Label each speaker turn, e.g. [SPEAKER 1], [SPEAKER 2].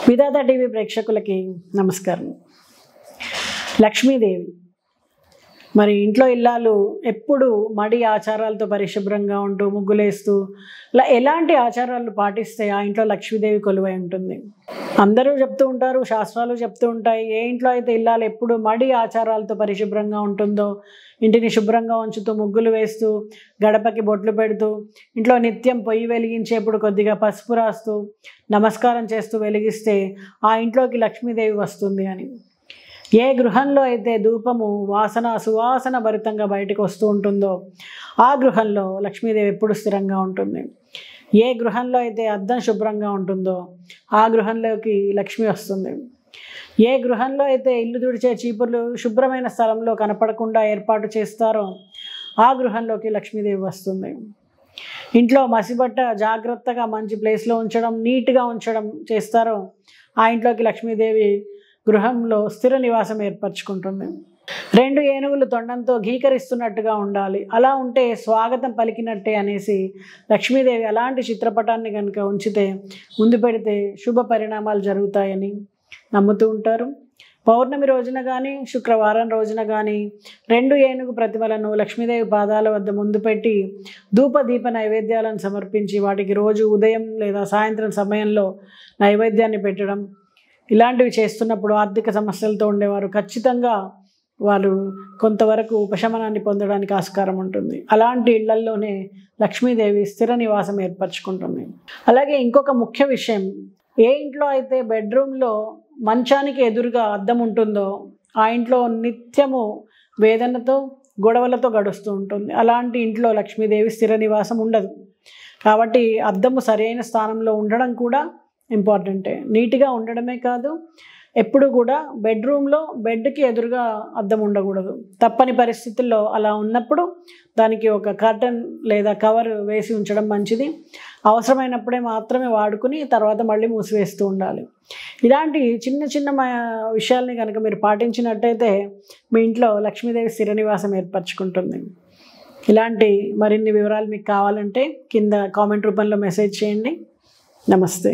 [SPEAKER 1] విధాత TV ప్రేక్షకులకి నమస్కారం. లక్ష్మీదేవి మరి ఇంట్లో ఇల్లాలు ఎప్పుడు మడి ఆచారాలతో పరిశుభ్రంగా ఉంటూ ముగ్గులేస్తూ ఎలాంటి ఆచారాలు పాటిస్తే ఆ ఇంట్లో లక్ష్మీదేవి కొలువై ఉంటుంది. అందరూ చెప్తూ ఉంటారు, శాస్త్రాలు చెప్తూ ఉంటాయి, ఏ ఇంట్లో అయితే ఇల్లాలు ఎప్పుడు మడి ఆచారాలతో పరిశుభ్రంగా ఉంటుందో, ఇంటిని శుభ్రంగా ఉంచుతూ ముగ్గులు వేస్తూ గడపకి బొట్లు పెడుతూ ఇంట్లో నిత్యం పొయ్యి వెలిగించేప్పుడు కొద్దిగా పసుపు రాస్తూ నమస్కారం చేస్తూ వెలిగిస్తే ఆ ఇంట్లోకి లక్ష్మీదేవి వస్తుంది అని. ఏ గృహంలో అయితే ధూపము వాసన సువాసన భరితంగా బయటకు వస్తూ ఉంటుందో ఆ గృహంలో లక్ష్మీదేవి ఎప్పుడు స్థిరంగా ఉంటుంది. ఏ గృహంలో అయితే అద్దం శుభ్రంగా ఉంటుందో ఆ గృహంలోకి లక్ష్మి వస్తుంది. ఏ గృహంలో అయితే ఇల్లు తుడిచే చీపుర్లు శుభ్రమైన స్థలంలో కనపడకుండా ఏర్పాటు చేస్తారో ఆ గృహంలోకి లక్ష్మీదేవి వస్తుంది. ఇంట్లో మసిబట్ట జాగ్రత్తగా మంచి ప్లేస్లో ఉంచడం, నీట్గా ఉంచడం చేస్తారో ఆ ఇంట్లోకి లక్ష్మీదేవి గృహంలో స్థిర నివాసం ఏర్పరచుకుంటుంది. 2 ఏనుగులు తొండంతో గీకరిస్తున్నట్టుగా ఉండాలి, అలా ఉంటే స్వాగతం పలికినట్టే అనేసి లక్ష్మీదేవి అలాంటి చిత్రపటాన్ని కనుక ఉంచితే ముందు పెడితే శుభ పరిణామాలు జరుగుతాయని నమ్ముతూ ఉంటారు. పౌర్ణమి రోజున కానీ శుక్రవారం రోజున కానీ 2 ఏనుగు ప్రతిమలను లక్ష్మీదేవి పాదాల వద్ద ముందు పెట్టి ధూపదీప నైవేద్యాలను సమర్పించి వాటికి రోజు ఉదయం లేదా సాయంత్రం సమయంలో నైవేద్యాన్ని పెట్టడం, ఇలాంటివి చేస్తున్నప్పుడు ఆర్థిక సమస్యలతో ఉండేవారు ఖచ్చితంగా వాళ్ళు కొంతవరకు ఉపశమనాన్ని పొందడానికి ఆస్కారం ఉంటుంది. అలాంటి ఇళ్లల్లోనే లక్ష్మీదేవి స్థిర నివాసం ఏర్పరచుకుంటుంది. అలాగే ఇంకొక ముఖ్య విషయం, ఏ ఇంట్లో అయితే బెడ్రూమ్లో మంచానికి ఎదురుగా అద్దం ఉంటుందో ఆ ఇంట్లో నిత్యము వేదనతో గొడవలతో గడుస్తూ ఉంటుంది. అలాంటి ఇంట్లో లక్ష్మీదేవి స్థిర నివాసం ఉండదు. కాబట్టి అద్దము సరైన స్థానంలో ఉండడం కూడా ఇంపార్టెంటే. నీట్గా ఉండడమే కాదు, ఎప్పుడు కూడా బెడ్రూమ్లో బెడ్కి ఎదురుగా అద్దం ఉండకూడదు. తప్పని పరిస్థితుల్లో అలా ఉన్నప్పుడు దానికి ఒక కర్టన్ లేదా కవర్ వేసి ఉంచడం మంచిది. అవసరమైనప్పుడే మాత్రమే వాడుకుని తర్వాత మళ్ళీ మూసివేస్తూ ఉండాలి. ఇలాంటి చిన్న చిన్న విషయాల్ని కనుక మీరు పాటించినట్టయితే మీ ఇంట్లో లక్ష్మీదేవి స్థిర నివాసం ఏర్పరచుకుంటుంది. ఇలాంటి మరిన్ని వివరాలు మీకు కావాలంటే కింద కామెంట్ రూపంలో మెసేజ్ చేయండి. నమస్తే.